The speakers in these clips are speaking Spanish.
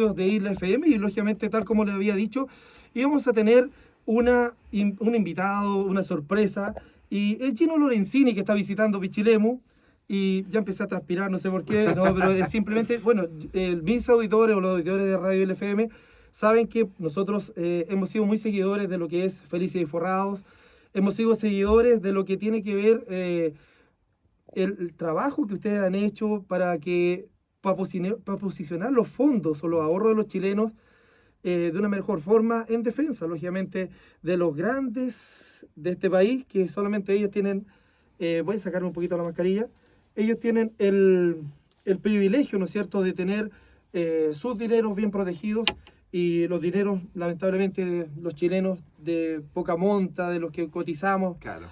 amigos de Isla FM y lógicamente, tal como les había dicho, íbamos a tener un invitado, una sorpresa, y es Gino Lorenzini que está visitando Pichilemu. Y ya empecé a transpirar, no sé por qué, no, pero es simplemente, bueno, mis auditores o los auditores de Radio LFM saben que nosotros hemos sido muy seguidores de lo que es Felices y Forrados, hemos sido seguidores de lo que tiene que ver el trabajo que ustedes han hecho para posicionar los fondos o los ahorros de los chilenos de una mejor forma en defensa, lógicamente, de los grandes de este país, que solamente ellos tienen, voy a sacar un poquito la mascarilla, ellos tienen el privilegio, ¿no es cierto?, de tener sus dineros bien protegidos y los dineros, lamentablemente, los chilenos de poca monta, de los que cotizamos, Claro.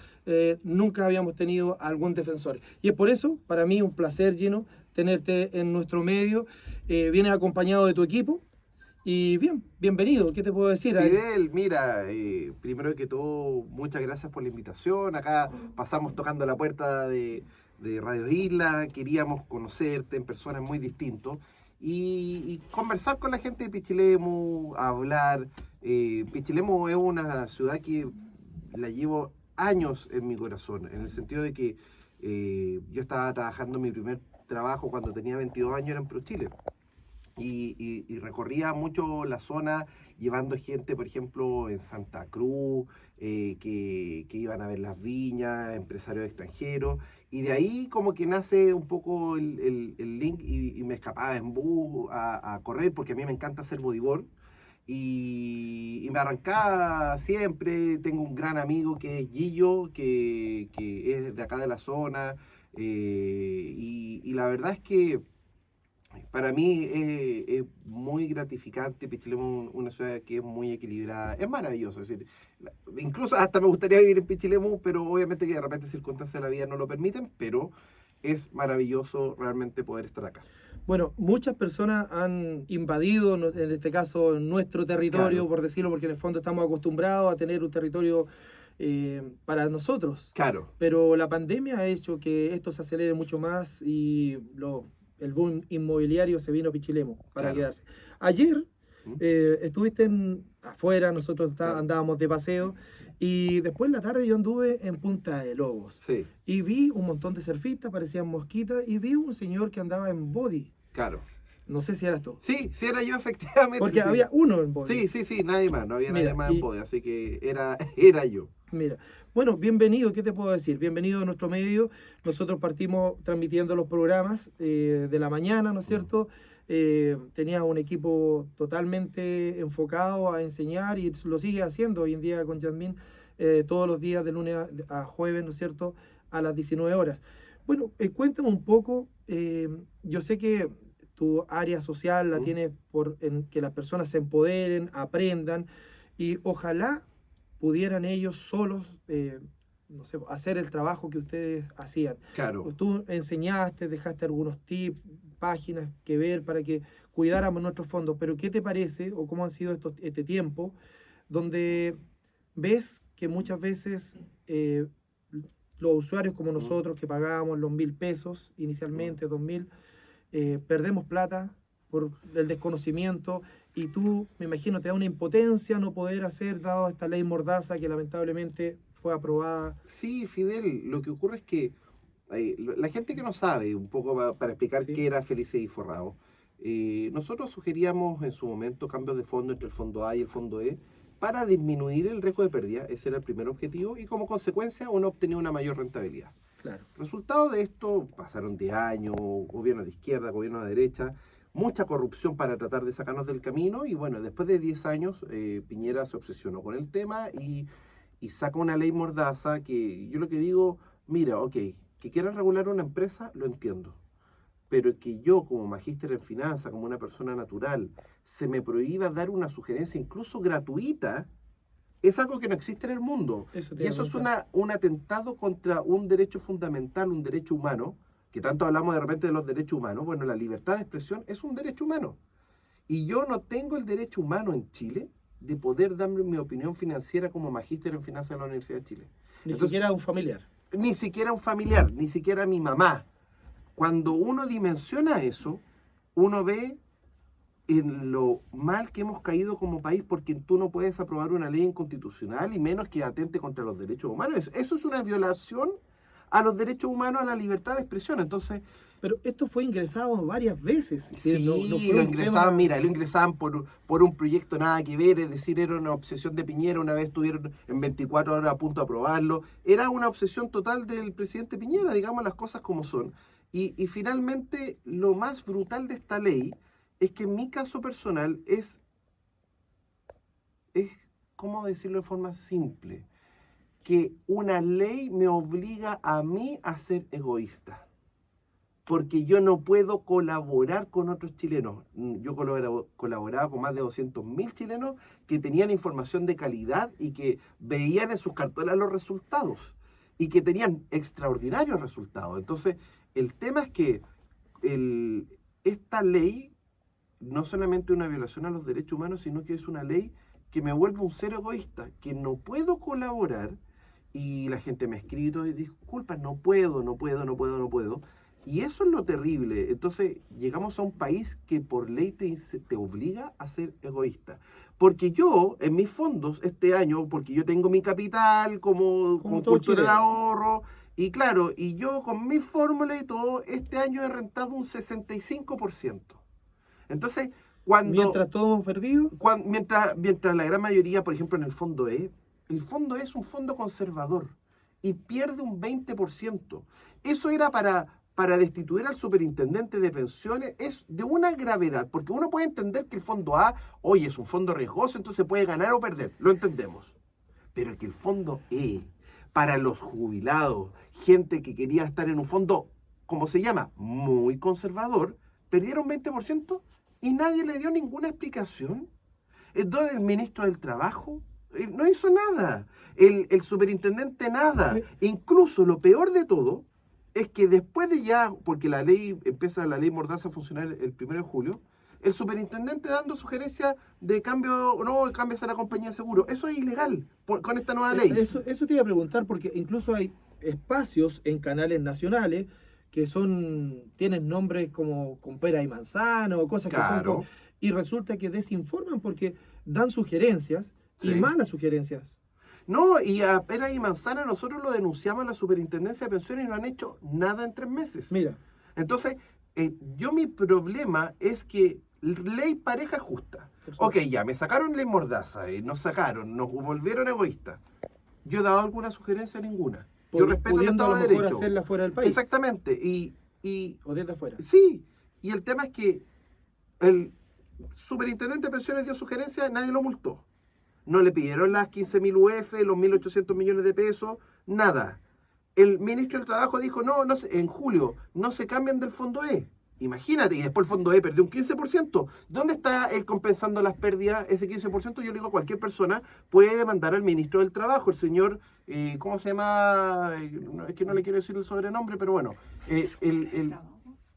nunca habíamos tenido algún defensor. Y es por eso, para mí, un placer, Gino, tenerte en nuestro medio. Vienes acompañado de tu equipo. Y bienvenido, ¿qué te puedo decir? Fidel, mira, primero que todo, muchas gracias por la invitación. Acá pasamos tocando la puerta de Radio Isla, queríamos conocerte en personas muy distintos y conversar con la gente de Pichilemu, hablar. Pichilemu es una ciudad que la llevo años en mi corazón, en el sentido de que yo estaba trabajando mi primer trabajo cuando tenía 22 años, era en ProChile. Y recorría mucho la zona llevando gente, por ejemplo, en Santa Cruz, que iban a ver las viñas, empresarios extranjeros, y de ahí como que nace un poco el link y me escapaba en bus a correr, porque a mí me encanta hacer bodyboard, y me arrancaba siempre. Tengo un gran amigo que es Gillo, que es de acá de la zona, y la verdad es que para mí es muy gratificante. Pichilemu es una ciudad que es muy equilibrada, es maravilloso. Es decir, incluso hasta me gustaría vivir en Pichilemu, pero obviamente que de repente circunstancias de la vida no lo permiten, pero es maravilloso realmente poder estar acá. Bueno, muchas personas han invadido, en este caso, nuestro territorio, Claro. por decirlo, porque en el fondo estamos acostumbrados a tener un territorio para nosotros. Claro. Pero la pandemia ha hecho que esto se acelere mucho más y el boom inmobiliario se vino a Pichilemu para Claro. quedarse. Ayer ¿Mm? estuviste afuera, nosotros Claro. andábamos de paseo, y después en la tarde yo anduve en Punta de Lobos. Sí, Y vi un montón de surfistas, parecían mosquitas, y vi un señor que andaba en body. claro. No sé si eras tú. Sí, sí era yo efectivamente. Porque sí. había uno en body. Sí, nadie más, no había Mira, nadie más en poder, así que era yo. Mira, bueno, bienvenido, ¿qué te puedo decir? Bienvenido a nuestro medio. Nosotros partimos transmitiendo los programas de la mañana, ¿no es cierto? Tenías un equipo totalmente enfocado a enseñar y lo sigue haciendo hoy en día con Yasmín, todos los días de lunes a jueves, ¿no es cierto?, a las 19 horas. Bueno, cuéntame un poco, yo sé que tu área social la tienes en que las personas se empoderen, aprendan, y ojalá pudieran ellos solos, no sé, hacer el trabajo que ustedes hacían. Claro. Tú enseñaste, dejaste algunos tips, páginas que ver para que cuidáramos nuestros fondos, pero ¿qué te parece o cómo han sido este tiempo donde ves que muchas veces los usuarios como nosotros que pagábamos los 1.000 pesos inicialmente, 2.000, perdemos plata por el desconocimiento, y tú, me imagino, te da una impotencia no poder hacer, dado esta ley Mordaza que lamentablemente fue aprobada? Sí, Fidel, lo que ocurre es que la gente que no sabe, un poco para explicar ¿Sí? qué era Felices y Forrados, nosotros sugeríamos en su momento cambios de fondo entre el fondo A y el fondo E para disminuir el riesgo de pérdida. Ese era el primer objetivo, y como consecuencia uno obtenía una mayor rentabilidad. Claro. Resultado de esto, pasaron de años, gobierno de izquierda, gobierno de derecha, mucha corrupción para tratar de sacarnos del camino, y bueno, después de 10 años Piñera se obsesionó con el tema y saca una ley Mordaza que yo lo que digo, mira, ok, que quieran regular una empresa, lo entiendo, pero que yo como magíster en finanzas, como una persona natural, se me prohíba dar una sugerencia incluso gratuita, es algo que no existe en el mundo. Y eso es un atentado contra un derecho fundamental, un derecho humano, que tanto hablamos de repente de los derechos humanos. Bueno, la libertad de expresión es un derecho humano. Y yo no tengo el derecho humano en Chile de poder darme mi opinión financiera como magíster en finanzas de la Universidad de Chile. Ni siquiera un familiar. Ni siquiera un familiar, ni siquiera mi mamá. Cuando uno dimensiona eso, uno ve en lo mal que hemos caído como país, porque tú no puedes aprobar una ley inconstitucional y menos que atente contra los derechos humanos. Eso es una violación a los derechos humanos, a la libertad de expresión. Entonces, Pero esto fue ingresado varias veces. sí, No fue lo un ingresaban, tema- mira, lo ingresaban por un proyecto nada que ver, es decir, era una obsesión de Piñera, una vez estuvieron en 24 horas a punto de aprobarlo, era una obsesión total del presidente Piñera, digamos las cosas como son. Y finalmente, lo más brutal de esta ley es que en mi caso personal es, ¿cómo decirlo de forma simple? Que una ley me obliga a mí a ser egoísta. Porque yo no puedo colaborar con otros chilenos. Yo colaboraba con más de 200.000 chilenos que tenían información de calidad y que veían en sus cartolas los resultados y que tenían extraordinarios resultados. Entonces, el tema es que esta ley no solamente una violación a los derechos humanos, sino que es una ley que me vuelve un ser egoísta, que no puedo colaborar y la gente me ha escrito y disculpa, no puedo. Y eso es lo terrible. Entonces, llegamos a un país que por ley te obliga a ser egoísta. Porque yo, en mis fondos, este año, porque yo tengo mi capital Como con todo cultura del chileno. ahorro, y claro, y yo con mi fórmula y todo, este año he rentado un 65%. Entonces, Mientras todos hemos perdido, mientras la gran mayoría, por ejemplo, en el fondo E es un fondo conservador y pierde un 20%. Eso era para destituir al superintendente de pensiones, es de una gravedad, porque uno puede entender que el fondo A, oye, es un fondo riesgoso, entonces puede ganar o perder, lo entendemos. Pero que el fondo E, para los jubilados, gente que quería estar en un fondo, ¿cómo se llama? Muy conservador, perdieron 20% y nadie le dio ninguna explicación. Entonces el ministro del Trabajo no hizo nada, el superintendente nada. Incluso lo peor de todo es que después de ya, porque la ley Mordaza a funcionar el 1 de julio, el superintendente dando sugerencias de cambio, no, cambias a la compañía de seguro. Eso es ilegal con esta nueva ley. eso te iba a preguntar, porque incluso hay espacios en canales nacionales que tienen nombres como con pera y manzana o cosas que son Claro. y resulta que desinforman porque dan sugerencias y Sí. malas sugerencias. No, y a pera y manzana nosotros lo denunciamos a la Superintendencia de Pensiones y no han hecho nada en 3 meses. Mira, Entonces, mi problema es que ley pareja justa. Por supuesto. Ok, ya, me sacaron ley Mordaza, nos volvieron egoístas. ¿Yo he dado alguna sugerencia? Ninguna. Yo respeto el pudiendo Estado a de lo mejor Derecho. hacerla fuera del país Exactamente. o desde afuera. Sí, y el tema es que el superintendente de pensiones dio sugerencias, nadie lo multó. No le pidieron las 15.000 UF, los 1.800 millones de pesos, nada. El ministro del Trabajo dijo, no, en julio, no se cambian del fondo E. Imagínate, y después el fondo E perdió un 15%. ¿Dónde está él compensando las pérdidas? Ese 15%, yo le digo a cualquier persona, puede demandar al ministro del Trabajo, el señor, ¿cómo se llama? Es que no le quiero decir el sobrenombre, pero bueno,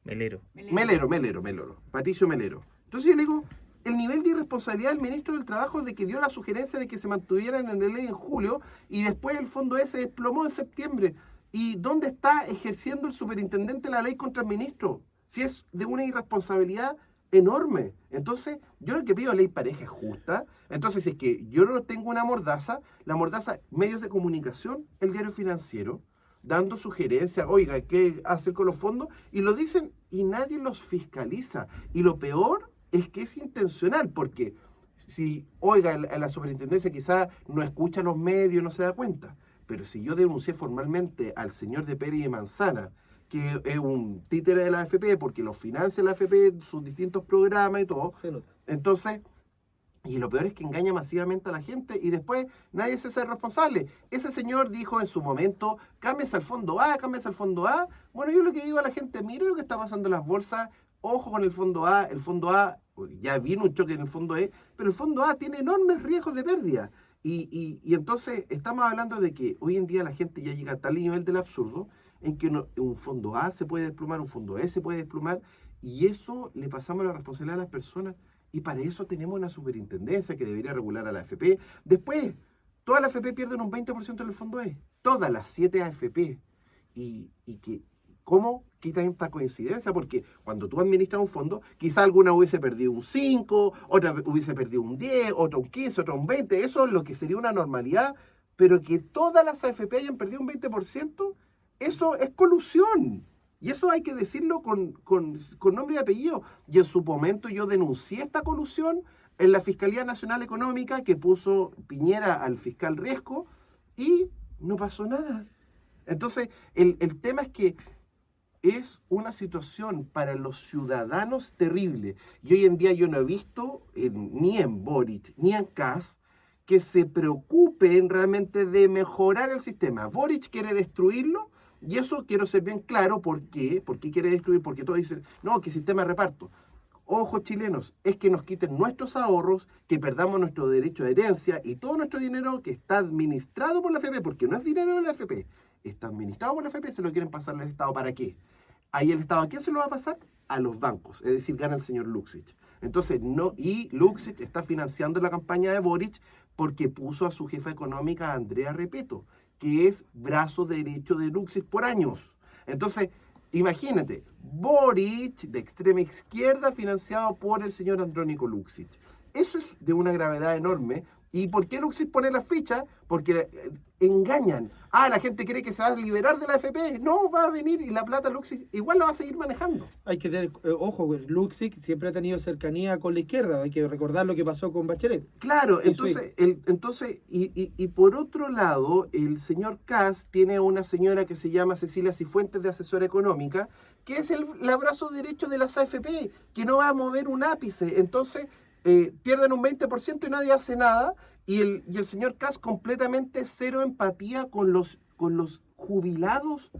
Melero. Melero, Patricio Melero. Entonces yo le digo, el nivel de irresponsabilidad del ministro del Trabajo de que dio la sugerencia de que se mantuvieran en la ley en julio y después el fondo E se desplomó en septiembre. ¿Y dónde está ejerciendo el superintendente la ley contra el ministro? Si es de una irresponsabilidad enorme. Entonces, yo lo que pido es ley pareja justa. Entonces, si es que yo no tengo una mordaza, la mordaza, medios de comunicación, el diario financiero, dando sugerencias, oiga, ¿qué hacer con los fondos? Y lo dicen y nadie los fiscaliza. Y lo peor es que es intencional, porque si, oiga, la superintendencia quizá no escucha los medios, no se da cuenta. Pero si yo denuncié formalmente al señor de Pérez y Manzana, que es un títere de la AFP, porque lo financia la AFP, sus distintos programas y todo, Se nota. entonces, y lo peor es que engaña masivamente a la gente y después nadie se hace responsable. Ese señor dijo en su momento, cámbiese al fondo A, cámbiese al fondo A. Bueno, yo lo que digo a la gente, mire lo que está pasando en las bolsas, ojo con el fondo A, ya vino un choque en el fondo E, pero el fondo A tiene enormes riesgos de pérdida. Y entonces estamos hablando de que hoy en día la gente ya llega a tal nivel del absurdo en que un fondo A se puede desplomar, un fondo E se puede desplomar, y eso le pasamos la responsabilidad a las personas, y para eso tenemos una superintendencia que debería regular a la AFP. Después, todas las AFP pierden un 20% en el fondo E, todas las 7 AFP, y que ¿cómo quitas esta coincidencia? Porque cuando tú administras un fondo, quizá alguna hubiese perdido un 5, otra hubiese perdido un 10, otra un 15, otra un 20. Eso es lo que sería una normalidad, pero que todas las AFP hayan perdido un 20%, eso es colusión. Y eso hay que decirlo con nombre y apellido. Y en su momento yo denuncié esta colusión en la Fiscalía Nacional Económica que puso Piñera al fiscal Riesco y no pasó nada. Entonces, el tema es que es una situación para los ciudadanos terrible. Y hoy en día yo no he visto ni en Boric ni en Kast que se preocupen realmente de mejorar el sistema. Boric quiere destruirlo y eso quiero ser bien claro. ¿Por qué? ¿Por qué quiere destruir? Porque todos dicen, no, que sistema de reparto. Ojo, chilenos, es que nos quiten nuestros ahorros, que perdamos nuestro derecho de herencia y todo nuestro dinero que está administrado por la AFP, porque no es dinero de la AFP, está administrado por la AFP, se lo quieren pasar al Estado. ¿Para qué? Ahí el Estado, ¿a quién se lo va a pasar? A los bancos, es decir, gana el señor Luksic. Entonces, no, y Luksic está financiando la campaña de Boric porque puso a su jefa económica, Andrea Repeto, que es brazo derecho de Luksic por años. Entonces, imagínate, Boric de extrema izquierda financiado por el señor Andrónico Luksic. Eso es de una gravedad enorme. ¿Y por qué Luksic pone las fichas? Porque engañan. La gente cree que se va a liberar de la AFP. No, va a venir y la plata Luksic igual la va a seguir manejando. Hay que tener ojo, Luksic siempre ha tenido cercanía con la izquierda. Hay que recordar lo que pasó con Bachelet. Claro, entonces y por otro lado, el señor Kast tiene una señora que se llama Cecilia Cifuentes, de asesora económica, que es el brazo derecho de las AFP, que no va a mover un ápice. Entonces, pierden un 20% y nadie hace nada. Y el señor Kast completamente cero empatía con los jubilados.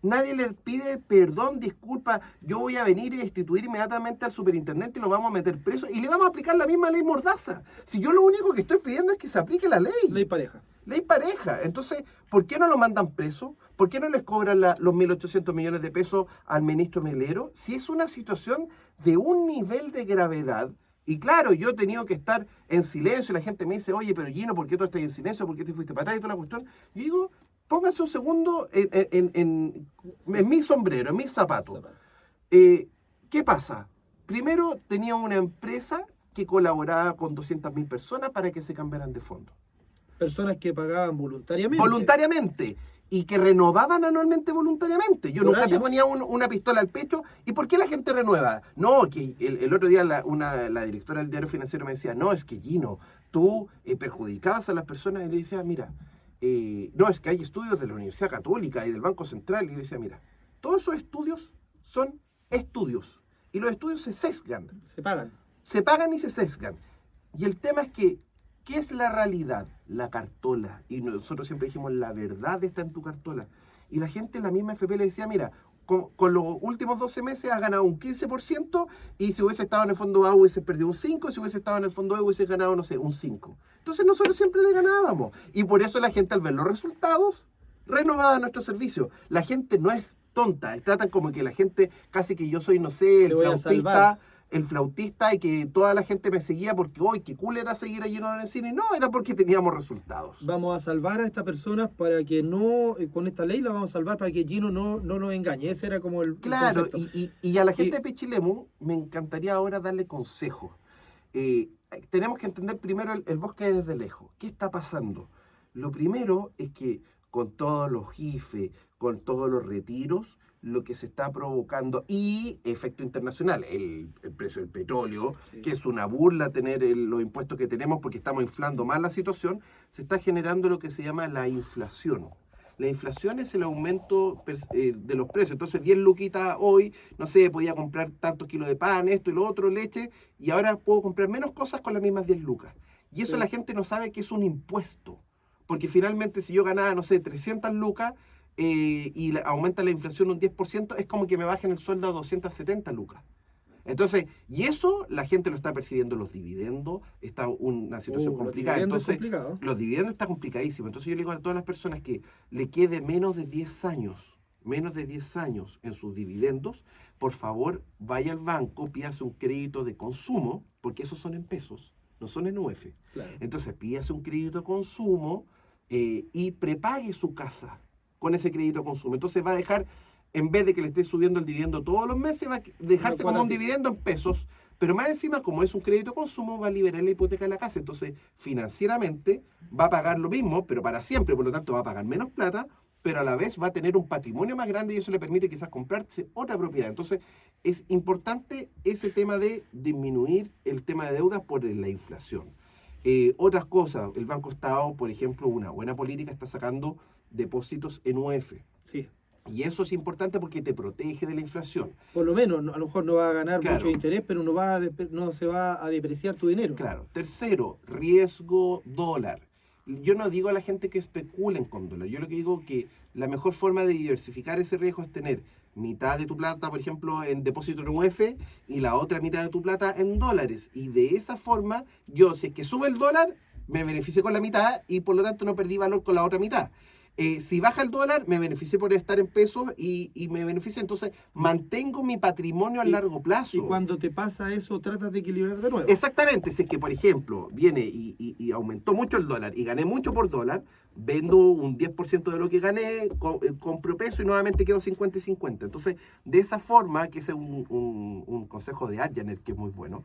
Nadie le pide perdón, disculpa. Yo voy a venir y destituir inmediatamente al superintendente y lo vamos a meter preso y le vamos a aplicar la misma ley Mordaza. Si yo lo único que estoy pidiendo es que se aplique la ley. Ley pareja. Ley pareja. Entonces, ¿por qué no lo mandan preso? ¿Por qué no les cobran los 1.800 millones de pesos al ministro Melero? Si es una situación de un nivel de gravedad. Y claro, yo he tenido que estar en silencio y la gente me dice, oye, pero Gino, ¿por qué tú estás en silencio? ¿Por qué te fuiste para atrás y toda la cuestión? Yo digo, pónganse un segundo en mi sombrero, en mis zapatos. ¿Qué pasa? Primero, tenía una empresa que colaboraba con 200.000 personas para que se cambiaran de fondo. Personas que pagaban voluntariamente. Voluntariamente. Y que renovaban anualmente voluntariamente. Yo nunca te ponía una pistola al pecho. ¿Y por qué la gente renueva? No, que el otro día la directora del Diario Financiero me decía, no, es que Gino, tú perjudicabas a las personas. Y le decía, mira, no, es que hay estudios de la Universidad Católica y del Banco Central. Y le decía, mira, todos esos estudios son estudios. Y los estudios se sesgan. Se pagan. Se pagan y se sesgan. Y el tema es que, ¿qué es la realidad? La cartola. Y nosotros siempre dijimos, la verdad está en tu cartola. Y la gente en la misma FP le decía, mira, con los últimos 12 meses has ganado un 15% y si hubiese estado en el fondo A hubiese perdido un 5%, y si hubiese estado en el fondo B hubiese ganado, no sé, un 5%. Entonces nosotros siempre le ganábamos. Y por eso la gente al ver los resultados renovaba nuestro servicio. La gente no es tonta. Tratan como que la gente, casi que yo soy, no sé, el flautista y que toda la gente me seguía porque, hoy qué cool era seguir a Gino Lorenzini. No, era porque teníamos resultados. Vamos a salvar a estas personas para que no, con esta ley la vamos a salvar para que Gino no nos engañe. Ese era como el Claro, concepto. y a la gente de Pichilemu me encantaría ahora darle consejos. Tenemos que entender primero el bosque desde lejos. ¿Qué está pasando? Lo primero es que con todos los IFE, con todos los retiros, lo que se está provocando, y efecto internacional, el precio del petróleo, Sí. que es una burla tener los impuestos que tenemos porque estamos inflando más la situación, se está generando lo que se llama la inflación. La inflación es el aumento de los precios. Entonces, 10 luquitas hoy, no sé, podía comprar tantos kilos de pan, esto y lo otro, leche, y ahora puedo comprar menos cosas con las mismas 10 lucas. Y eso Sí. la gente no sabe que es un impuesto. Porque finalmente, si yo ganaba, no sé, 300 lucas, y aumenta la inflación un 10%, es como que me bajen el sueldo a 270 lucas. Entonces, y eso la gente lo está percibiendo, los dividendos, está una situación complicada. Entonces, los dividendos está complicadísimo. Entonces yo le digo a todas las personas que le quede menos de 10 años en sus dividendos, por favor, vaya al banco, pídase un crédito de consumo, porque esos son en pesos, no son en UF. Claro. Entonces, pídase un crédito de consumo y prepague su casa con ese crédito de consumo. Entonces va a dejar en vez de que le esté subiendo el dividendo todos los meses, va a dejarse como un dividendo en pesos, pero más encima, como es un crédito de consumo, va a liberar la hipoteca de la casa. Entonces, financieramente va a pagar lo mismo, pero para siempre, por lo tanto va a pagar menos plata, pero a la vez va a tener un patrimonio más grande y eso le permite quizás comprarse otra propiedad. Entonces, es importante ese tema de disminuir el tema de deudas por la inflación. Otras cosas, el Banco Estado, por ejemplo, una buena política está sacando depósitos en UF. Sí. Y eso es importante porque te protege de la inflación. Por lo menos, a lo mejor no va a ganar Claro. mucho interés, pero no se va a depreciar tu dinero. Claro. Tercero, riesgo dólar. Yo no digo a la gente que especulen con dólar. Yo lo que digo es que la mejor forma de diversificar ese riesgo es tener mitad de tu plata, por ejemplo, en depósito en UF y la otra mitad de tu plata en dólares. Y de esa forma, yo, si es que sube el dólar, me beneficié con la mitad y por lo tanto no perdí valor con la otra mitad. Si baja el dólar, me beneficié por estar en pesos y me beneficia, entonces mantengo mi patrimonio a largo plazo. Y cuando te pasa eso, tratas de equilibrar de nuevo. Exactamente, si es que, por ejemplo, viene y aumentó mucho el dólar y gané mucho por dólar, vendo un 10% de lo que gané, compro peso y nuevamente quedo 50 y 50. Entonces, de esa forma, que es un consejo de Adjaner que es muy bueno,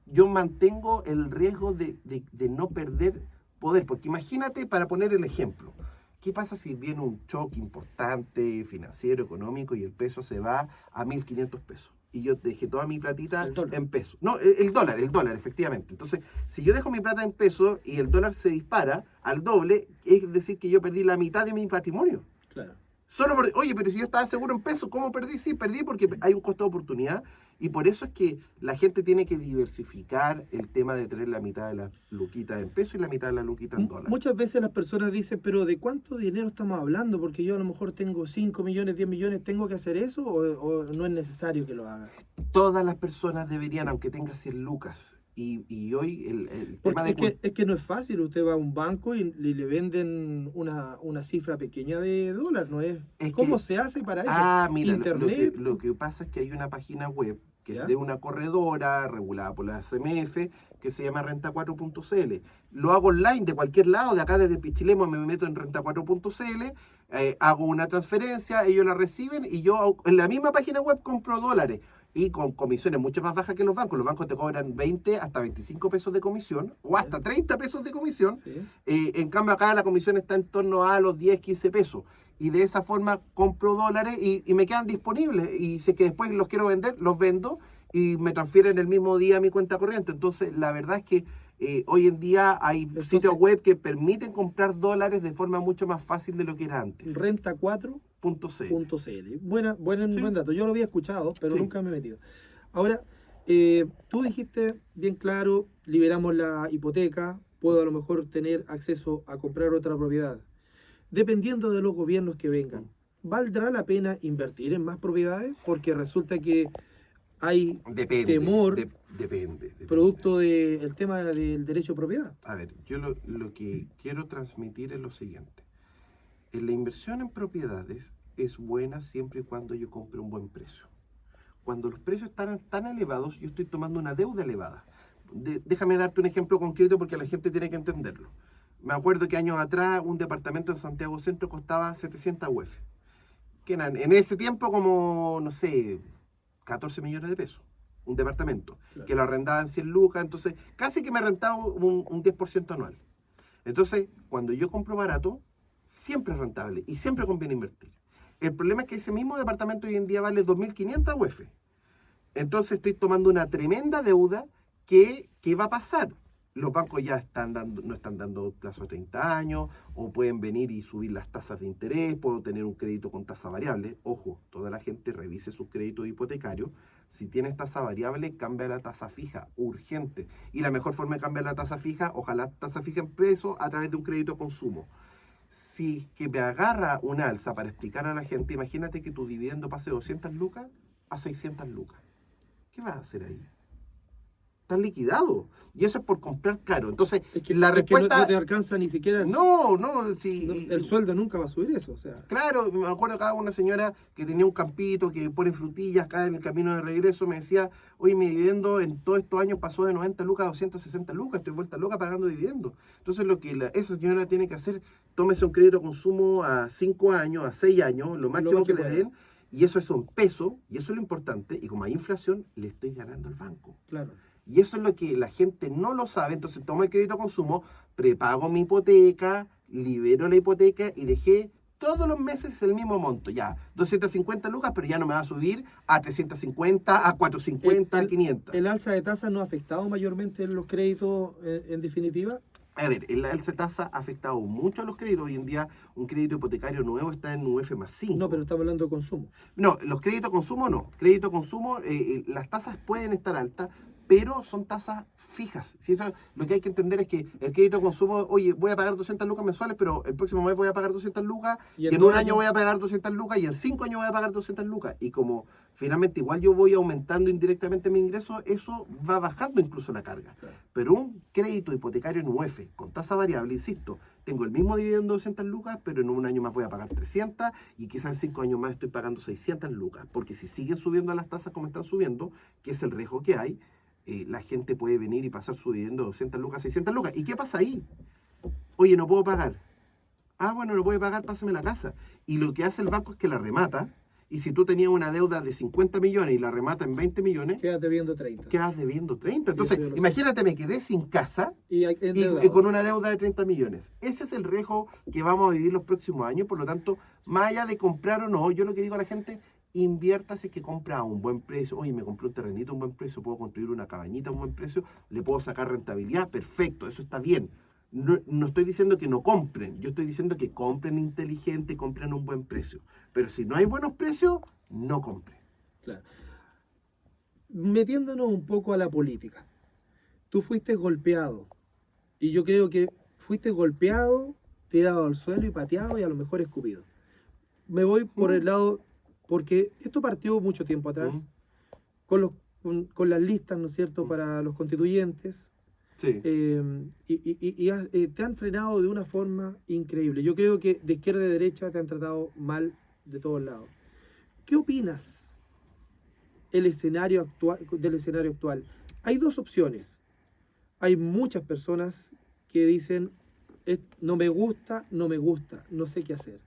yo mantengo el riesgo de no perder poder. Porque imagínate, para poner el ejemplo, ¿qué pasa si viene un choque importante, financiero, económico, y el peso se va a 1.500 pesos? Y yo dejé toda mi platita en pesos. No, el dólar, efectivamente. Entonces, si yo dejo mi plata en pesos y el dólar se dispara al doble, es decir que yo perdí la mitad de mi patrimonio. Claro. Solo por, oye, pero si yo estaba seguro en pesos, ¿cómo perdí? Sí, perdí porque hay un costo de oportunidad y por eso es que la gente tiene que diversificar el tema de tener la mitad de las luquitas en pesos y la mitad de las luquitas en dólares. Muchas veces las personas dicen, pero ¿de cuánto dinero estamos hablando? Porque yo a lo mejor tengo 5 millones, 10 millones, ¿tengo que hacer eso o no es necesario que lo haga? Todas las personas deberían, aunque tenga 100 lucas. Y hoy el tema de... Es que no es fácil, usted va a un banco y le venden una cifra pequeña de dólar, ¿no es? ¿Cómo se hace para eso? Mira, Internet. lo que pasa es que hay una página web que ¿Ya? es de una corredora regulada por la CMF que se llama renta4.cl. Lo hago online de cualquier lado, de acá desde Pichilemu me meto en renta4.cl, hago una transferencia, ellos la reciben y yo en la misma página web compro dólares. Y con comisiones mucho más bajas que los bancos. Los bancos te cobran 20 hasta 25 pesos de comisión o hasta 30 pesos de comisión. Sí. En cambio acá la comisión está en torno a los 10, 15 pesos. Y de esa forma compro dólares y me quedan disponibles. Y si es que después los quiero vender, los vendo y me transfieren el mismo día a mi cuenta corriente. Entonces la verdad es que hoy en día hay sitios web que permiten comprar dólares de forma mucho más fácil de lo que era antes. Renta4.cl. Buen dato. Yo lo había escuchado, pero nunca me he metido. Ahora, tú dijiste bien claro, liberamos la hipoteca, puedo a lo mejor tener acceso a comprar otra propiedad. Dependiendo de los gobiernos que vengan, ¿valdrá la pena invertir en más propiedades? Porque resulta que hay temor Depende. producto del tema del derecho de propiedad. A ver, yo lo que quiero transmitir es lo siguiente. La inversión en propiedades es buena siempre y cuando yo compre un buen precio. Cuando los precios están tan elevados, yo estoy tomando una deuda elevada. Déjame darte un ejemplo concreto porque la gente tiene que entenderlo. Me acuerdo que años atrás un departamento en Santiago Centro costaba 700 UF, que eran en ese tiempo como, no sé, 14 millones de pesos. Un departamento, claro, que lo arrendaban 100 lucas, entonces casi que me rentaba un 10% anual. Entonces, cuando yo compro barato, siempre es rentable y siempre conviene invertir. El problema es que ese mismo departamento hoy en día vale 2.500 UF. Entonces estoy tomando una tremenda deuda que va a pasar. Los bancos ya no están dando plazo de 30 años, o pueden venir y subir las tasas de interés, puedo tener un crédito con tasa variable. Ojo, toda la gente revise sus créditos hipotecarios. Si tienes tasa variable, cambia la tasa fija, urgente. Y la mejor forma de cambiar la tasa fija, ojalá tasa fija en pesos, a través de un crédito de consumo. Si que me agarra un alza para explicar a la gente, imagínate que tu dividendo pase de 200 lucas a 600 lucas. ¿Qué vas a hacer ahí? Estás liquidado. Y eso es por comprar caro. Entonces, la respuesta... no te alcanza ni siquiera... El sueldo nunca va a subir eso. O sea. Claro, me acuerdo que una señora que tenía un campito, que pone frutillas acá en el camino de regreso, me decía, oye, mi dividendo en todos estos años pasó de 90 lucas a 260 lucas, estoy vuelta loca pagando dividendos. Entonces, lo que esa señora tiene que hacer, tómese un crédito de consumo a 5 años, a 6 años, lo máximo que le den, Y eso es un peso, y eso es lo importante, y como hay inflación, le estoy ganando al banco. Claro. Y eso es lo que la gente no lo sabe, entonces tomo el crédito a consumo, prepago mi hipoteca, libero la hipoteca y dejé todos los meses el mismo monto. Ya, 250 lucas, pero ya no me va a subir a 350, a 450, a 500. ¿El alza de tasas no ha afectado mayormente los créditos en definitiva? A ver, el alza de tasa ha afectado mucho a los créditos. Hoy en día un crédito hipotecario nuevo está en UF más 5. No, pero estamos hablando de consumo. No, los créditos a consumo no. Crédito a consumo, las tasas pueden estar altas, pero son tasas fijas. Si eso, lo que hay que entender es que el crédito a consumo, oye, voy a pagar 200 lucas mensuales, pero el próximo mes voy a pagar 200 lucas, y en un año voy a pagar 200 lucas, y en 5 años voy a pagar 200 lucas. Y como finalmente igual yo voy aumentando indirectamente mi ingreso, eso va bajando incluso la carga. Claro. Pero un crédito hipotecario en UF con tasa variable, insisto, tengo el mismo dividendo de 200 lucas, pero en un año más voy a pagar 300 y quizás en 5 años más estoy pagando 600 lucas. Porque si siguen subiendo las tasas como están subiendo, que es el riesgo que hay, la gente puede venir y pasar su dividendo de 200 lucas a 600 lucas. ¿Y qué pasa ahí? Oye, no puedo pagar. Ah, bueno, no puede pagar, pásame la casa. Y lo que hace el banco es que la remata. Y si tú tenías una deuda de 50 millones y la remata en 20 millones, quedas debiendo 30. quedas debiendo 30. Sí, Entonces, imagínate, me quedé sin casa y con una deuda de 30 millones. Ese es el riesgo que vamos a vivir los próximos años. Por lo tanto, más allá de comprar o no, yo lo que digo a la gente, invierta si es que compra a un buen precio. Oye, me compré un terrenito a un buen precio, puedo construir una cabañita a un buen precio, le puedo sacar rentabilidad, perfecto, eso está bien. No estoy diciendo que no compren, yo estoy diciendo que compren inteligente, compren a un buen precio. Pero si no hay buenos precios, no compren. Claro. Metiéndonos un poco a la política. Tú fuiste golpeado, y yo creo que fuiste golpeado, tirado al suelo y pateado y a lo mejor escupido. Me voy por el lado, porque esto partió mucho tiempo atrás, con las listas, ¿no es cierto?, para los constituyentes. Sí. Te han frenado de una forma increíble. Yo creo que de izquierda y de derecha te han tratado mal de todos lados. ¿Qué opinas del escenario actual? Hay dos opciones. Hay muchas personas que dicen, no me gusta, no sé qué hacer.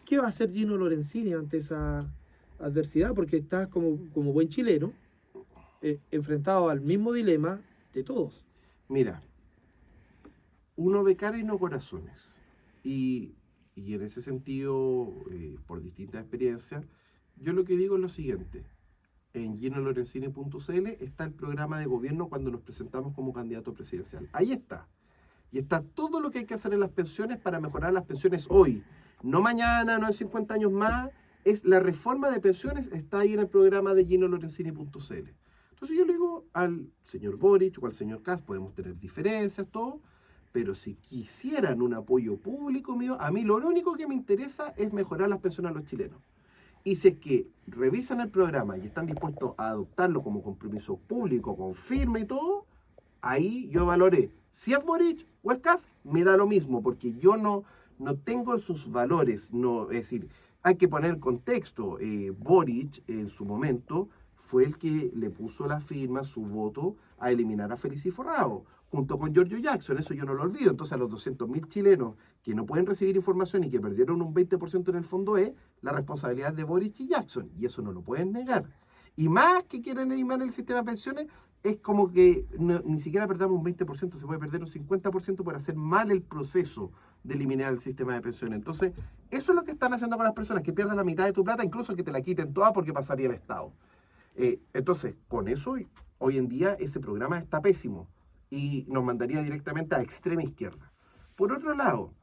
¿Qué va a hacer Gino Lorenzini ante esa adversidad? Porque estás como buen chileno, enfrentado al mismo dilema de todos. Mira, uno ve cara y no corazones. Y en ese sentido, por distintas experiencias, yo lo que digo es lo siguiente. En ginolorenzini.cl está el programa de gobierno cuando nos presentamos como candidato presidencial. Ahí está. Y está todo lo que hay que hacer en las pensiones para mejorar las pensiones hoy. No mañana, no en 50 años más. Es la reforma de pensiones, está ahí en el programa de ginolorenzini.cl. Entonces yo le digo al señor Boric o al señor Kast, podemos tener diferencias, todo, pero si quisieran un apoyo público mío, a mí lo único que me interesa es mejorar las pensiones a los chilenos. Y si es que revisan el programa y están dispuestos a adoptarlo como compromiso público, con firma y todo, ahí yo valoré. Si es Boric o es Kast, me da lo mismo, porque yo no tengo sus valores. No, es decir, hay que poner en contexto. Boric, en su momento, fue el que le puso la firma, su voto, a eliminar a Félix Forrado, junto con Giorgio Jackson. Eso yo no lo olvido. Entonces, a los 200.000 chilenos que no pueden recibir información y que perdieron un 20% en el fondo la responsabilidad de Boric y Jackson. Y eso no lo pueden negar. Y más que quieren eliminar el sistema de pensiones, es como que ni siquiera perdamos un 20%, se puede perder un 50% por hacer mal el proceso de eliminar el sistema de pensiones. Entonces, eso es lo que están haciendo con las personas, que pierdas la mitad de tu plata, incluso que te la quiten toda porque pasaría el Estado. Entonces, con eso, hoy en día ese programa está pésimo y nos mandaría directamente a extrema izquierda. Por otro lado,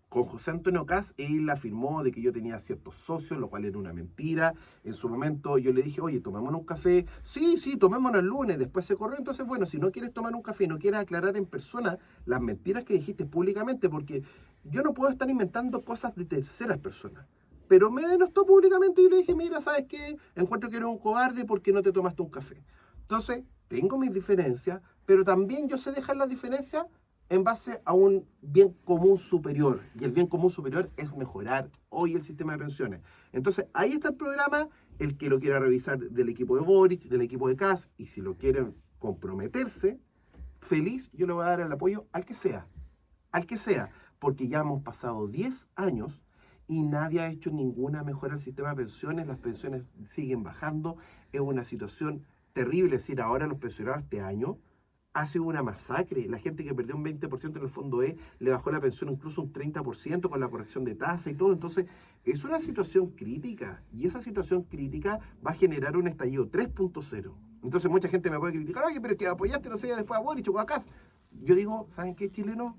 con José Antonio Kast, él afirmó de que yo tenía ciertos socios, lo cual era una mentira. En su momento yo le dije, oye, tomémonos un café. Sí, tomémonos el lunes. Después se corrió. Entonces, bueno, si no quieres tomar un café y no quieres aclarar en persona las mentiras que dijiste públicamente, porque yo no puedo estar inventando cosas de terceras personas. Pero me denostó públicamente y le dije, mira, ¿sabes qué? Encuentro que eres un cobarde porque no te tomaste un café. Entonces, tengo mis diferencias, pero también yo sé dejar las diferencias en base a un bien común superior. Y el bien común superior es mejorar hoy el sistema de pensiones. Entonces, ahí está el programa, el que lo quiera revisar del equipo de Boric, del equipo de Kast, y si lo quieren comprometerse, feliz, yo le voy a dar el apoyo al que sea, porque ya hemos pasado 10 años y nadie ha hecho ninguna mejora al sistema de pensiones, las pensiones siguen bajando, es una situación terrible. Es decir, ahora los pensionados este año ha sido una masacre. La gente que perdió un 20% en el fondo E le bajó la pensión incluso un 30% con la corrección de tasa y todo. Entonces, es una situación crítica y esa situación crítica va a generar un estallido 3.0. Entonces, mucha gente me puede criticar, oye, pero es que apoyaste, no sé, después a Boric o a Kast. Yo digo, ¿saben qué, chileno?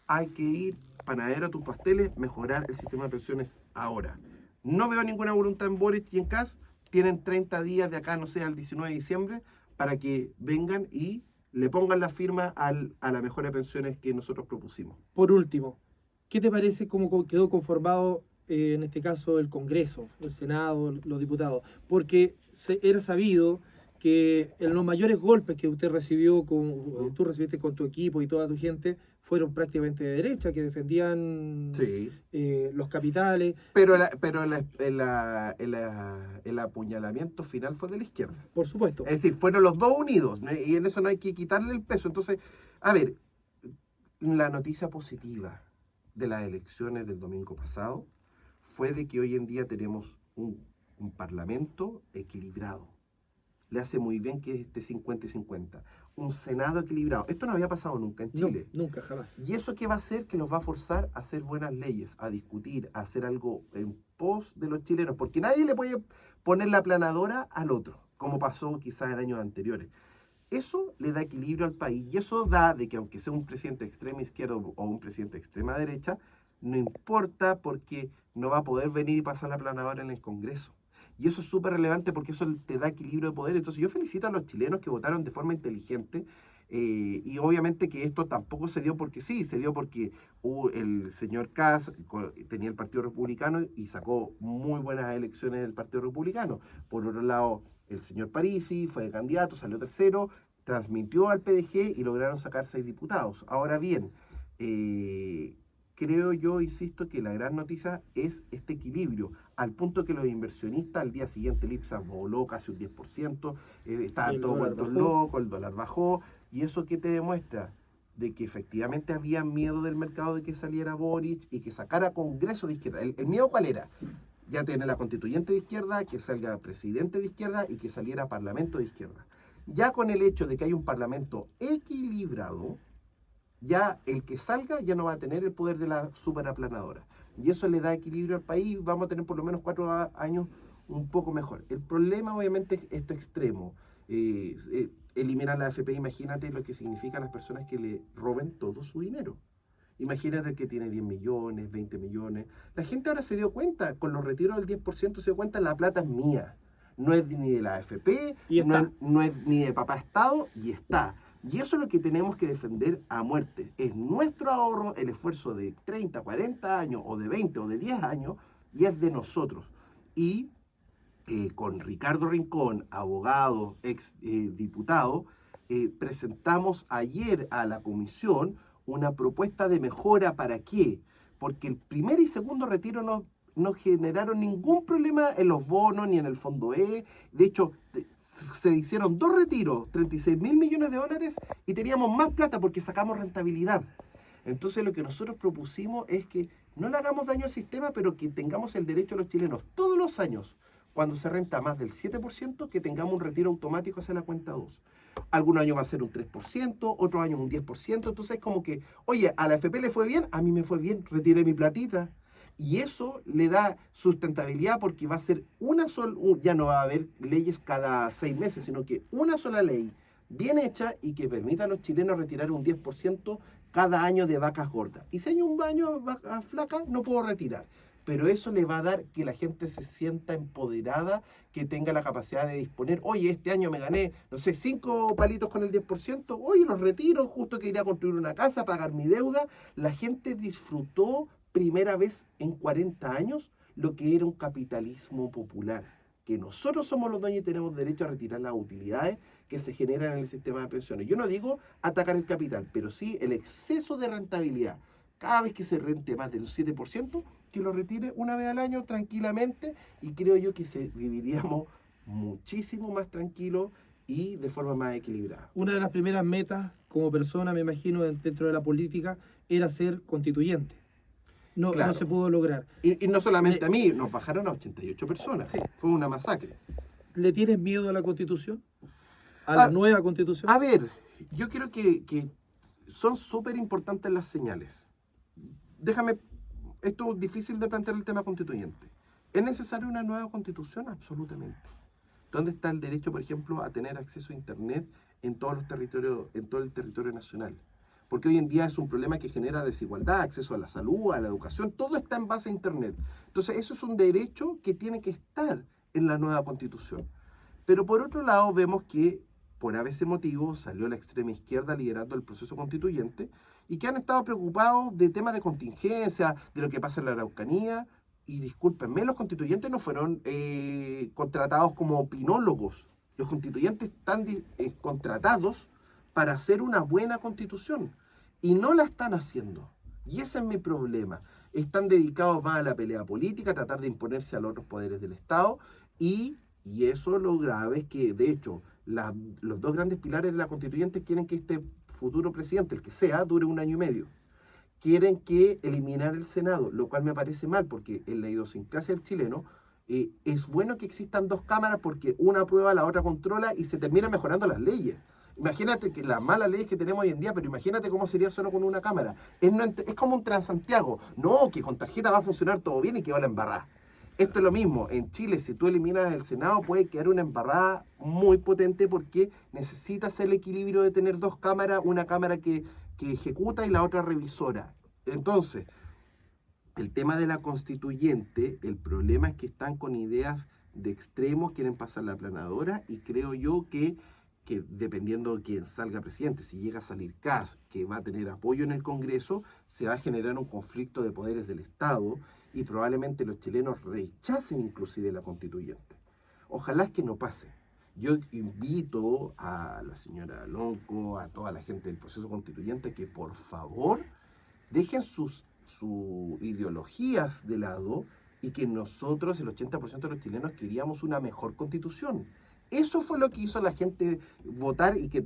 Hay que ir panadero a tus pasteles, mejorar el sistema de pensiones ahora. No veo ninguna voluntad en Boric y en Kast. Tienen 30 días de acá, no sé, al 19 de diciembre, para que vengan y le pongan la firma a la mejora de pensiones que nosotros propusimos. Por último, ¿qué te parece cómo quedó conformado en este caso el Congreso, el Senado, los diputados? Porque era sabido que en los mayores golpes que usted recibió, tú recibiste con tu equipo y toda tu gente, fueron prácticamente de derecha, que defendían Sí. los capitales. Pero el apuñalamiento final fue de la izquierda. Por supuesto. Es decir, fueron los dos unidos, ¿no? Y en eso no hay que quitarle el peso. Entonces, a ver, la noticia positiva de las elecciones del domingo pasado fue de que hoy en día tenemos un parlamento equilibrado. Le hace muy bien que esté 50 y 50. Un Senado equilibrado. Esto no había pasado nunca en Chile. No, nunca, jamás. ¿Y eso qué va a hacer? Que los va a forzar a hacer buenas leyes, a discutir, a hacer algo en pos de los chilenos. Porque nadie le puede poner la aplanadora al otro, como pasó quizás en años anteriores. Eso le da equilibrio al país y eso da de que aunque sea un presidente de extrema izquierda o un presidente de extrema derecha, no importa porque no va a poder venir y pasar la aplanadora en el Congreso. Y eso es súper relevante porque eso te da equilibrio de poder. Entonces yo felicito a los chilenos que votaron de forma inteligente y obviamente que esto tampoco se dio porque sí, se dio porque el señor Kast tenía el Partido Republicano y sacó muy buenas elecciones del Partido Republicano. Por otro lado, el señor Parisi fue de candidato, salió tercero, transmitió al PDG y lograron sacar 6 diputados. Ahora bien, creo yo, insisto, que la gran noticia es este equilibrio, al punto que los inversionistas al día siguiente el IPSA voló casi un 10%, estaban todos vueltos locos, el dólar bajó, y eso ¿qué te demuestra? De que efectivamente había miedo del mercado de que saliera Boric y que sacara Congreso de izquierda. ¿El miedo cuál era? Ya tiene la constituyente de izquierda, que salga presidente de izquierda y que saliera parlamento de izquierda. Ya con el hecho de que hay un parlamento equilibrado, ya el que salga ya no va a tener el poder de la superaplanadora. Y eso le da equilibrio al país, vamos a tener por lo menos 4 años un poco mejor. El problema obviamente es esto extremo. Eliminar la AFP, imagínate lo que significa a las personas que le roben todo su dinero. Imagínate que tiene 10 millones, 20 millones. La gente ahora se dio cuenta, con los retiros del 10% se dio cuenta, la plata es mía. No es ni de la AFP, no es ni de papá Estado, y está. Y eso es lo que tenemos que defender a muerte. Es nuestro ahorro, el esfuerzo de 30, 40 años, o de 20, o de 10 años, y es de nosotros. Y con Ricardo Rincón, abogado, ex diputado, presentamos ayer a la comisión una propuesta de mejora. ¿Para qué? Porque el primer y segundo retiro no generaron ningún problema en los bonos ni en el fondo E. De hecho, se hicieron 2 retiros, 36.000 millones de dólares, y teníamos más plata porque sacamos rentabilidad. Entonces lo que nosotros propusimos es que no le hagamos daño al sistema, pero que tengamos el derecho a los chilenos todos los años, cuando se renta más del 7%, que tengamos un retiro automático hacia la cuenta 2. Algunos años va a ser un 3%, otros años un 10%. Entonces es como que, oye, a la FP le fue bien, a mí me fue bien, retiré mi platita. Y eso le da sustentabilidad porque va a ser una sola, ya no va a haber leyes cada 6 meses, sino que una sola ley bien hecha y que permita a los chilenos retirar un 10% cada año de vacas gordas. Y si hay un baño de vacas flacas, no puedo retirar. Pero eso le va a dar que la gente se sienta empoderada, que tenga la capacidad de disponer. Oye, este año me gané, no sé, 5 palitos con el 10%, oye, los retiro, justo que iría a construir una casa, pagar mi deuda. La gente disfrutó primera vez en 40 años lo que era un capitalismo popular, que nosotros somos los dueños y tenemos derecho a retirar las utilidades que se generan en el sistema de pensiones. Yo no digo atacar el capital, pero sí el exceso de rentabilidad. Cada vez que se rente más del 7%, que lo retire una vez al año tranquilamente, y creo yo que viviríamos muchísimo más tranquilos y de forma más equilibrada. Una de las primeras metas como persona, me imagino, dentro de la política, era ser constituyente. no Claro. se pudo lograr. Y no solamente a mí, nos bajaron a 88 personas. Sí. Fue una masacre. ¿Le tienes miedo a la Constitución? ¿A Ah, la nueva Constitución? A ver, yo creo que son súper importantes las señales. Déjame, esto es difícil de plantear el tema constituyente. ¿Es necesaria una nueva constitución? Absolutamente. ¿Dónde está el derecho, por ejemplo, a tener acceso a Internet en todos los territorios, en todo el territorio nacional? Porque hoy en día es un problema que genera desigualdad, acceso a la salud, a la educación, todo está en base a Internet. Entonces, eso es un derecho que tiene que estar en la nueva constitución. Pero por otro lado, vemos que por ABC motivo salió la extrema izquierda liderando el proceso constituyente y que han estado preocupados de temas de contingencia, de lo que pasa en la Araucanía. Y discúlpenme, los constituyentes no fueron contratados como opinólogos. Los constituyentes están contratados para hacer una buena constitución y no la están haciendo. Y ese es mi problema. Están dedicados más a la pelea política, a tratar de imponerse a los otros poderes del Estado y eso lo grave es que, de hecho, los dos grandes pilares de la constituyente quieren que este futuro presidente, el que sea, dure 1 año y medio. Quieren que eliminar el Senado, lo cual me parece mal, porque en la idiosincrasia del chileno es bueno que existan 2 cámaras porque una aprueba, la otra controla y se terminan mejorando las leyes. Imagínate que las malas leyes que tenemos hoy en día, pero imagínate cómo sería solo con una cámara. Es como un Transantiago. No, que con tarjeta va a funcionar todo bien y que va a la embarrada. Esto es lo mismo. En Chile, si tú eliminas el Senado, puede quedar una embarrada muy potente porque necesitas el equilibrio de tener 2 cámaras, una cámara que ejecuta y la otra revisora. Entonces, el tema de la constituyente, el problema es que están con ideas de extremos, quieren pasar la aplanadora y creo yo que dependiendo de quién salga presidente, si llega a salir Kast, que va a tener apoyo en el Congreso, se va a generar un conflicto de poderes del Estado y probablemente los chilenos rechacen inclusive la constituyente. Ojalá es que no pase. Yo invito a la señora Lonco, a toda la gente del proceso constituyente que por favor dejen sus ideologías de lado y que nosotros, el 80% de los chilenos, queríamos una mejor constitución. Eso fue lo que hizo a la gente votar y que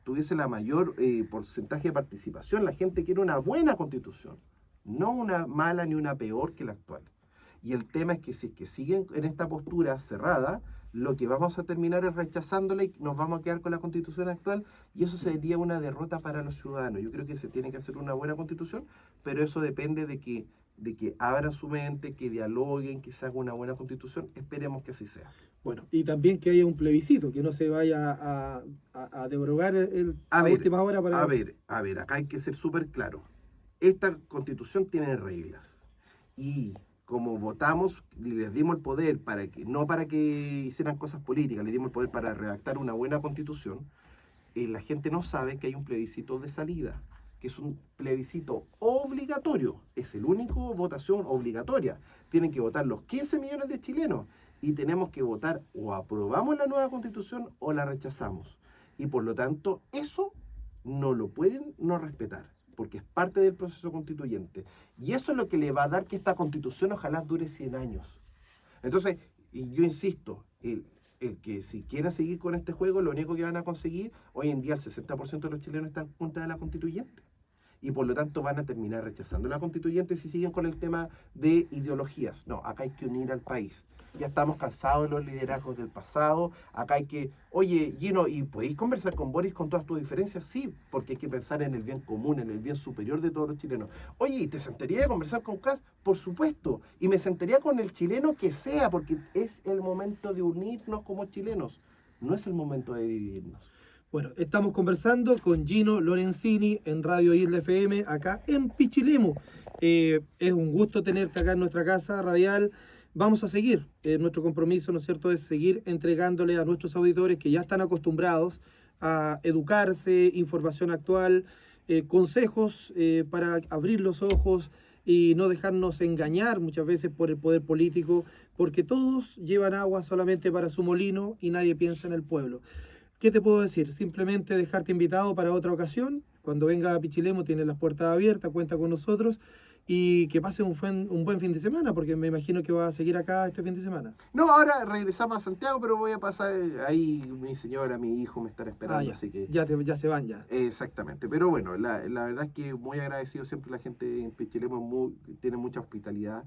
tuviese la mayor porcentaje de participación. La gente quiere una buena constitución, no una mala ni una peor que la actual. Y el tema es que si es que siguen en esta postura cerrada, lo que vamos a terminar es rechazándola y nos vamos a quedar con la constitución actual y eso sería una derrota para los ciudadanos. Yo creo que se tiene que hacer una buena constitución, pero eso depende de que abran su mente, que dialoguen, que se haga una buena constitución. Esperemos que así sea. Bueno, y también que haya un plebiscito, que no se vaya a derogar a última hora para... A ver, acá hay que ser súper claro. Esta constitución tiene reglas y como votamos y les dimos el poder no para que hicieran cosas políticas, les dimos el poder para redactar una buena constitución, la gente no sabe que hay un plebiscito de salida, que es un plebiscito obligatorio, es el único votación obligatoria. Tienen que votar los 15 millones de chilenos y tenemos que votar o aprobamos la nueva constitución o la rechazamos. Y por lo tanto, eso no lo pueden no respetar, porque es parte del proceso constituyente. Y eso es lo que le va a dar que esta constitución ojalá dure 100 años. Entonces, y yo insisto, el que si quieren seguir con este juego, lo único que van a conseguir, hoy en día el 60% de los chilenos están en contra de la constituyente. Y por lo tanto van a terminar rechazando la constituyente si siguen con el tema de ideologías. No, acá hay que unir al país. Ya estamos cansados de los liderazgos del pasado. Acá hay que, oye, Gino, ¿y podéis conversar con Boris con todas tus diferencias? Sí, porque hay que pensar en el bien común, en el bien superior de todos los chilenos. Oye, ¿y te sentaría a conversar con Kast? Por supuesto. Y me sentaría con el chileno que sea, porque es el momento de unirnos como chilenos. No es el momento de dividirnos. Bueno, estamos conversando con Gino Lorenzini en Radio Isla FM, acá en Pichilemu. Es un gusto tenerte acá en nuestra casa radial. Vamos a seguir. Nuestro compromiso, ¿no es cierto?, es seguir entregándole a nuestros auditores que ya están acostumbrados a educarse, información actual, consejos para abrir los ojos y no dejarnos engañar muchas veces por el poder político, porque todos llevan agua solamente para su molino y nadie piensa en el pueblo. ¿Qué te puedo decir? Simplemente dejarte invitado para otra ocasión. Cuando venga a Pichilemu tienes las puertas abiertas, cuenta con nosotros y que pase un buen fin de semana, porque me imagino que va a seguir acá este fin de semana. No, ahora regresamos a Santiago, pero voy a pasar ahí, mi señora, mi hijo me están esperando, Ya, así que... ya se van ya. Exactamente, pero bueno, la verdad es que muy agradecido siempre la gente en Pichilemu, tiene mucha hospitalidad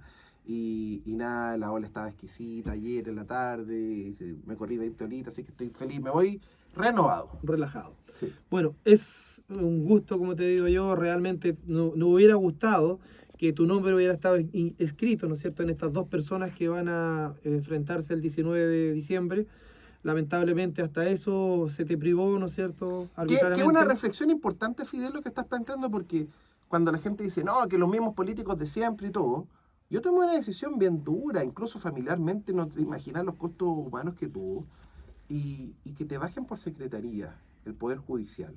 y nada, la ola estaba exquisita ayer en la tarde, me corrí 20 horitas, así que estoy feliz, me voy renovado. Relajado. Sí. Bueno, es un gusto, como te digo yo, realmente no hubiera gustado que tu nombre hubiera estado escrito, ¿no es cierto?, en estas dos personas que van a enfrentarse el 19 de diciembre. Lamentablemente hasta eso se te privó, ¿no es cierto?, Que es arbitrariamente. una reflexión importante, Fidel, lo que estás planteando, porque cuando la gente dice, no, que los mismos políticos de siempre y todo, yo tomé una decisión bien dura, incluso familiarmente, no te imaginas los costos humanos que tuvo, y que te bajen por secretaría el Poder Judicial,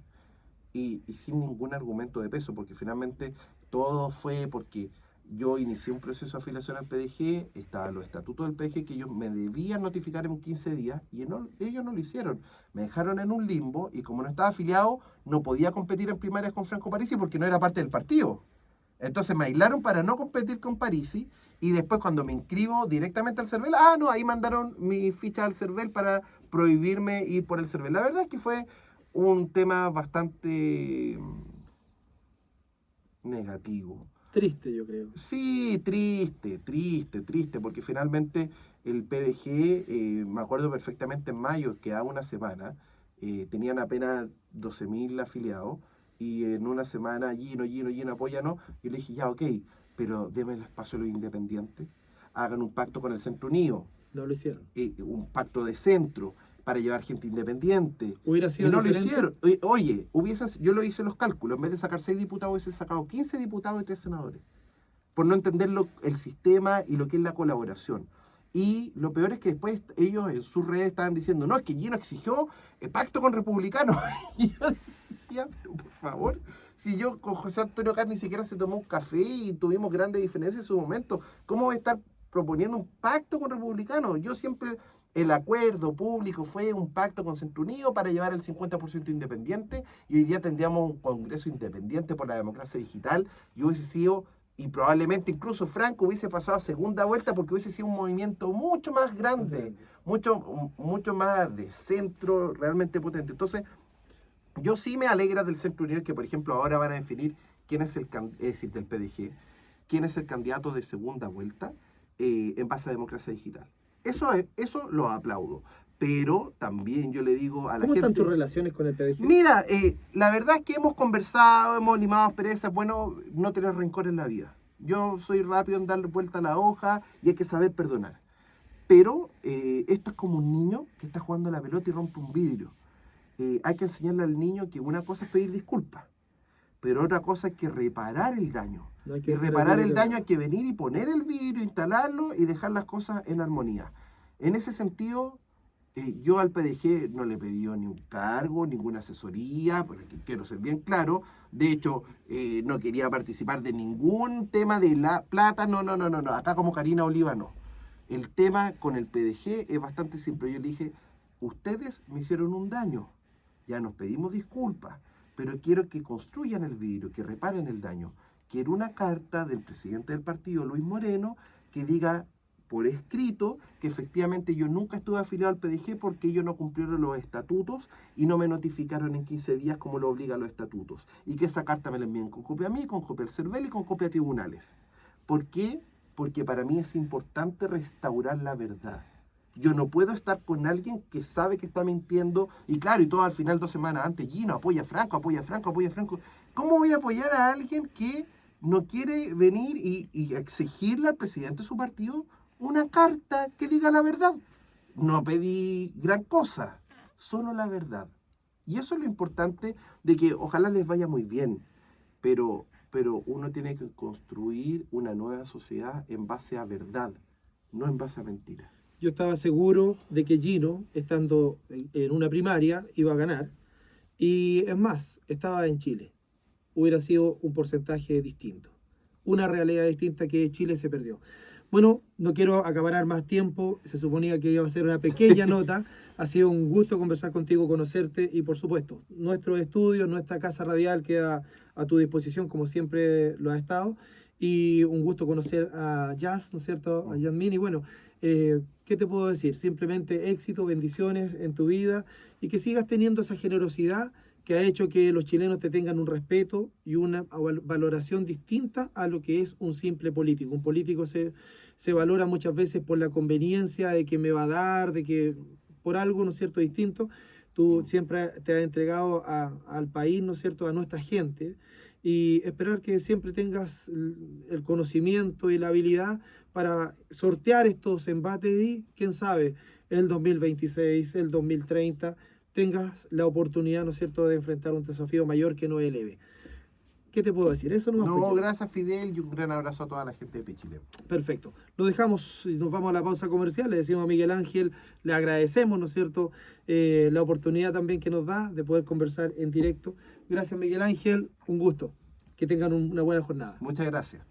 y sin ningún argumento de peso, porque finalmente todo fue porque yo inicié un proceso de afiliación al PDG, estaban los estatutos del PDG que ellos me debían notificar en 15 días y ellos no lo hicieron. Me dejaron en un limbo y como no estaba afiliado, no podía competir en primarias con Franco Parisi porque no era parte del partido. Entonces me aislaron para no competir con Parisi y después cuando me inscribo directamente al CERVEL, no, ahí mandaron mi ficha al CERVEL para prohibirme ir por el CERVEL. La verdad es que fue un tema bastante negativo. Triste, yo creo. Sí, triste, porque finalmente el PDG, me acuerdo perfectamente en mayo, que a una semana, tenían apenas 12.000 afiliados, y en una semana, Gino, apóyanos, y le dije, ya, ok, pero denme el espacio a los independientes, hagan un pacto con el Centro Unido, No lo hicieron. un pacto de centro, para llevar gente independiente. Hubiera sido Y no diferente. lo hicieron. Oye, yo lo hice los cálculos, en vez de sacar 6 diputados, hubiese sacado 15 diputados y 3 senadores. Por no entender el sistema y lo que es la colaboración. Y lo peor es que después ellos en sus redes estaban diciendo, no, es que Gino exigió el pacto con republicanos. Y yo decía, pero por favor, si yo con José Antonio Caz ni siquiera se tomó un café y tuvimos grandes diferencias en su momento, ¿cómo voy a estar proponiendo un pacto con republicanos? Yo siempre, el acuerdo público fue un pacto con Centro Unido para llevar el 50% independiente y hoy día tendríamos un Congreso independiente por la democracia digital y hubiese sido... Y probablemente incluso Franco hubiese pasado a segunda vuelta porque hubiese sido un movimiento mucho más grande, mucho más de centro, realmente potente. Entonces, yo sí me alegra del Centro Unido que, por ejemplo, ahora van a definir quién es es decir, del PDG, quién es el candidato de segunda vuelta en base a democracia digital. Eso lo aplaudo. Pero también yo le digo a la gente... ¿Cómo están tus relaciones con el PDG? Mira, la verdad es que hemos conversado, hemos limado asperezas, bueno, no tener rencor en la vida. Yo soy rápido en darle vuelta a la hoja y hay que saber perdonar. Pero esto es como un niño que está jugando a la pelota y rompe un vidrio. Hay que enseñarle al niño que una cosa es pedir disculpas, pero otra cosa es que reparar el daño. No hay que Y dejar reparar el vidrio daño hay que venir y poner el vidrio, instalarlo y dejar las cosas en armonía. En ese sentido... yo al PDG no le pedí ni un cargo, ninguna asesoría, porque quiero ser bien claro. De hecho, no quería participar de ningún tema de la plata. No. Acá como Karina Oliva no. El tema con el PDG es bastante simple. Yo le dije, ustedes me hicieron un daño. Ya nos pedimos disculpas, pero quiero que construyan el vidrio, que reparen el daño. Quiero una carta del presidente del partido, Luis Moreno, que diga... por escrito que efectivamente yo nunca estuve afiliado al PDG porque ellos no cumplieron los estatutos y no me notificaron en 15 días como lo obligan los estatutos. Y que esa carta me la envíen con copia a mí, con copia al CERVEL y con copia a tribunales. ¿Por qué? Porque para mí es importante restaurar la verdad. Yo no puedo estar con alguien que sabe que está mintiendo y claro, y todo al final 2 semanas antes, Gino, apoya a Franco. ¿Cómo voy a apoyar a alguien que no quiere venir y exigirle al presidente de su partido una carta que diga la verdad? No pedí gran cosa, solo la verdad. Y eso es lo importante de que ojalá les vaya muy bien, pero uno tiene que construir una nueva sociedad en base a verdad, no en base a mentiras. Yo estaba seguro de que Gino, estando en una primaria, iba a ganar. Y es más, estaba en Chile. Hubiera sido un porcentaje distinto. Una realidad distinta que Chile se perdió. Bueno, no quiero acaparar más tiempo, se suponía que iba a ser una pequeña nota, ha sido un gusto conversar contigo, conocerte y por supuesto, nuestro estudio, nuestra casa radial queda a tu disposición como siempre lo ha estado y un gusto conocer a Jazz, ¿no es cierto?, a Yasmín, y bueno, ¿qué te puedo decir? Simplemente éxito, bendiciones en tu vida y que sigas teniendo esa generosidad que ha hecho que los chilenos te tengan un respeto y una valoración distinta a lo que es un simple político. Un político se valora muchas veces por la conveniencia de que me va a dar, de que por algo, ¿no es cierto?, distinto. Tú siempre te has entregado al país, ¿no es cierto?, a nuestra gente, y esperar que siempre tengas el conocimiento y la habilidad para sortear estos embates y, quién sabe, el 2026, el 2030, tengas la oportunidad, ¿no es cierto?, de enfrentar un desafío mayor que no eleve. ¿Qué te puedo decir? Eso no. No, gracias Fidel y un gran abrazo a toda la gente de Pichilemu. Perfecto. Lo dejamos y nos vamos a la pausa comercial. Le decimos a Miguel Ángel, le agradecemos, ¿no es cierto?, la oportunidad también que nos da de poder conversar en directo. Gracias Miguel Ángel, un gusto. Que tengan una buena jornada. Muchas gracias.